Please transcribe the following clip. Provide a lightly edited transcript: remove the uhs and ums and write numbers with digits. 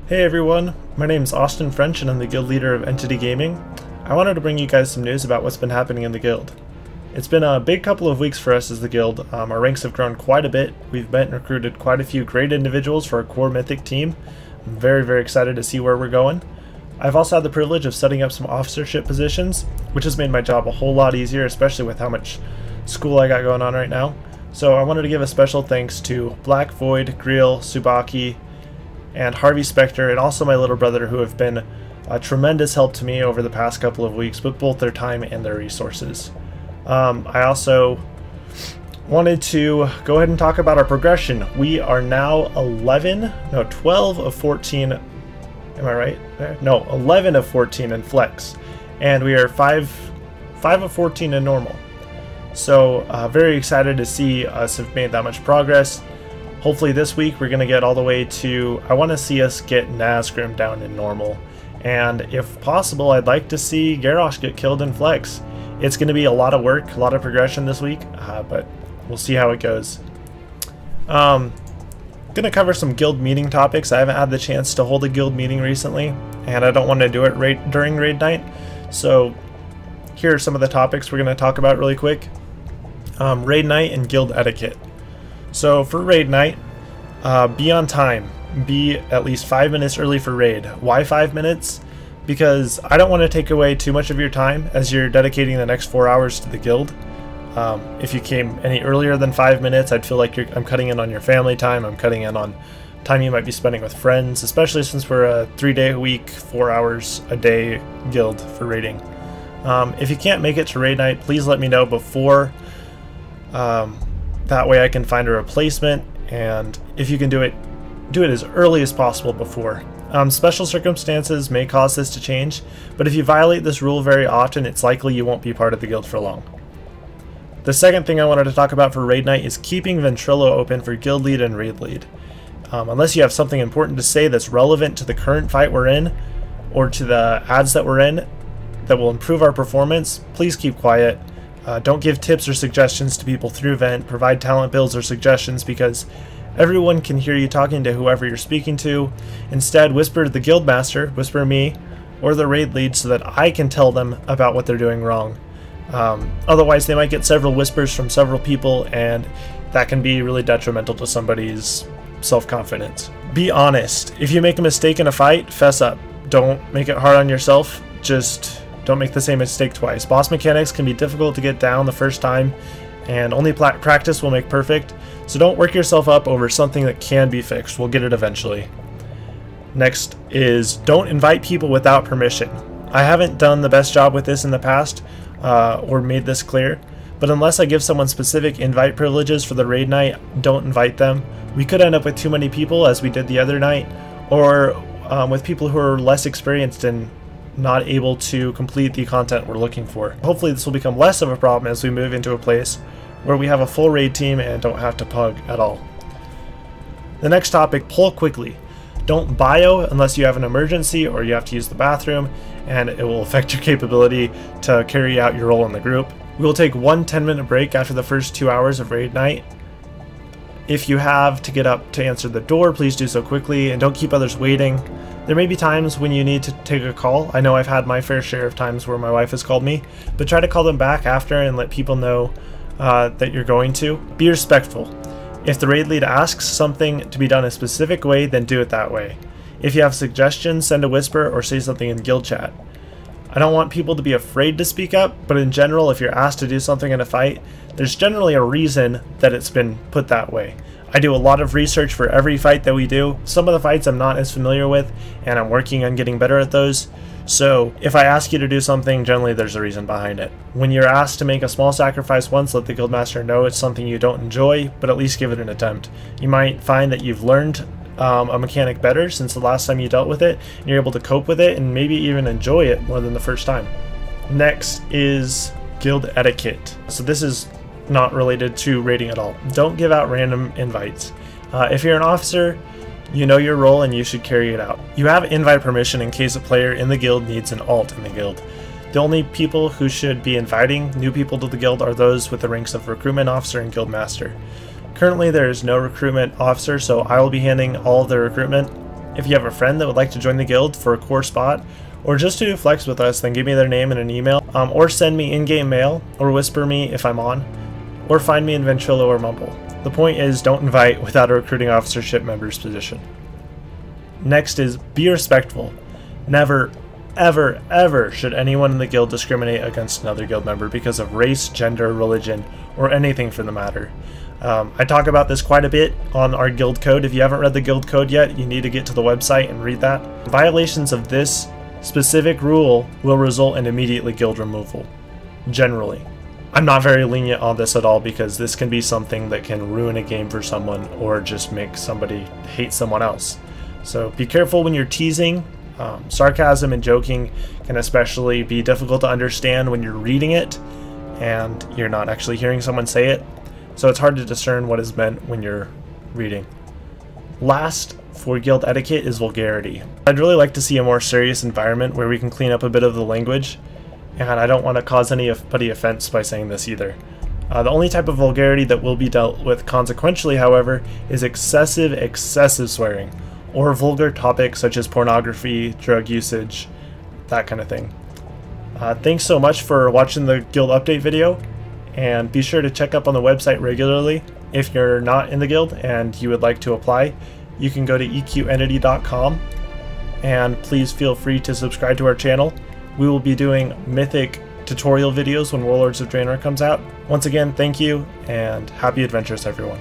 Hey everyone, my name is Austin French and I'm the guild leader of Entity Gaming. I wanted to bring you guys some news about what's been happening in the guild. It's been a big couple of weeks for us as the guild. Our ranks have grown quite a bit. We've met and recruited quite a few great individuals for our core mythic team. I'm very excited to see where we're going. I've also had the privilege of setting up some officership positions, which has made my job a whole lot easier, especially with how much school I got going on right now. So I wanted to give a special thanks to Black Void, Greel, Subaki, and Harvey Specter, and also my little brother, who have been a tremendous help to me over the past couple of weeks with both their time and their resources. I also wanted to go ahead and talk about our progression. We are now 12 of 14, am I right? No, 11 of 14 in Flex, and we are 5 of 14 in Normal. So very excited to see us have made that much progress. Hopefully this week we're going to get all the way to, I want to see us get Nazgrim down in Normal. And if possible, I'd like to see Garrosh get killed in Flex. It's going to be a lot of work, a lot of progression this week, but we'll see how it goes. Going to cover some guild meeting topics. I haven't had the chance to hold a guild meeting recently, and I don't want to do it during raid night. So here are some of the topics we're going to talk about really quick. Raid night and guild etiquette. So for raid night, be on time. Be at least 5 minutes early for raid. Why 5 minutes? Because I don't want to take away too much of your time as you're dedicating the next 4 hours to the guild. If you came any earlier than 5 minutes, I'd feel like I'm cutting in on your family time. I'm cutting in on time you might be spending with friends, especially since we're a 3-day-a-week, 4 hours a day guild for raiding. If you can't make it to raid night, please let me know before. That way I can find a replacement, and if you can do it as early as possible before. Special circumstances may cause this to change, but if you violate this rule very often, it's likely you won't be part of the guild for long. The second thing I wanted to talk about for raid night is keeping Ventrilo open for guild lead and raid lead. Unless you have something important to say that's relevant to the current fight we're in, or to the ads that we're in, that will improve our performance, please keep quiet. Don't give tips or suggestions to people through Vent. Provide talent builds or suggestions, because everyone can hear you talking to whoever you're speaking to. Instead, whisper to the guild master, whisper me, or the raid lead, so that I can tell them about what they're doing wrong. Otherwise, they might get several whispers from several people, and that can be really detrimental to somebody's self-confidence. Be honest. If you make a mistake in a fight, fess up. Don't make it hard on yourself. Just don't make the same mistake twice. Boss mechanics can be difficult to get down the first time, and only practice will make perfect, so don't work yourself up over something that can be fixed. We'll get it eventually. Next is, don't invite people without permission. I haven't done the best job with this in the past, or made this clear, but unless I give someone specific invite privileges for the raid night, don't invite them. We could end up with too many people, as we did the other night, or with people who are less experienced and not able to complete the content we're looking for. Hopefully this will become less of a problem as we move into a place where we have a full raid team and don't have to pug at all. The next topic, pull quickly. Don't bio unless you have an emergency or you have to use the bathroom, and it will affect your capability to carry out your role in the group. We will take one 10-minute break after the first 2 hours of raid night. If you have to get up to answer the door, please do so quickly and don't keep others waiting. There may be times when you need to take a call. I know I've had my fair share of times where my wife has called me, but try to call them back after and let people know that you're going to. Be respectful. If the raid lead asks something to be done a specific way, then do it that way. If you have suggestions, send a whisper or say something in guild chat. I don't want people to be afraid to speak up, but in general, if you're asked to do something in a fight, there's generally a reason that it's been put that way. I do a lot of research for every fight that we do. Some of the fights I'm not as familiar with, and I'm working on getting better at those. So if I ask you to do something, generally there's a reason behind it. When you're asked to make a small sacrifice once, let the guildmaster know it's something you don't enjoy, but at least give it an attempt. You might find that you've learned a mechanic better since the last time you dealt with it, and you're able to cope with it and maybe even enjoy it more than the first time. Next is guild etiquette. So this is not related to raiding at all. Don't give out random invites. If you're an officer, you know your role and you should carry it out. You have invite permission in case a player in the guild needs an alt in the guild. The only people who should be inviting new people to the guild are those with the ranks of recruitment officer and guild master. Currently there is no recruitment officer, so I will be handling all of the recruitment. If you have a friend that would like to join the guild for a core spot, or just to do flex with us, then give me their name and an email, or send me in-game mail, or whisper me if I'm on, or find me in Ventrilo or Mumble. The point is, don't invite without a recruiting officership member's position. Next is, be respectful. Never, ever, ever should anyone in the guild discriminate against another guild member because of race, gender, religion, or anything for the matter. I talk about this quite a bit on our guild code. If you haven't read the guild code yet, you need to get to the website and read that. Violations of this specific rule will result in immediately guild removal, generally. I'm not very lenient on this at all because this can be something that can ruin a game for someone or just make somebody hate someone else. So be careful when you're teasing. Sarcasm and joking can especially be difficult to understand when you're reading it and you're not actually hearing someone say it. So it's hard to discern what is meant when you're reading. Last for guild etiquette is vulgarity. I'd really like to see a more serious environment where we can clean up a bit of the language, and I don't want to cause anybody offense by saying this either. The only type of vulgarity that will be dealt with consequentially, however, is excessive swearing, or vulgar topics such as pornography, drug usage, that kind of thing. Thanks so much for watching the guild update video, and be sure to check up on the website regularly. If you're not in the guild and you would like to apply, you can go to eqentity.com, and please feel free to subscribe to our channel. We will be doing Mythic tutorial videos when Warlords of Draenor comes out. Once again, thank you, and happy adventures, everyone.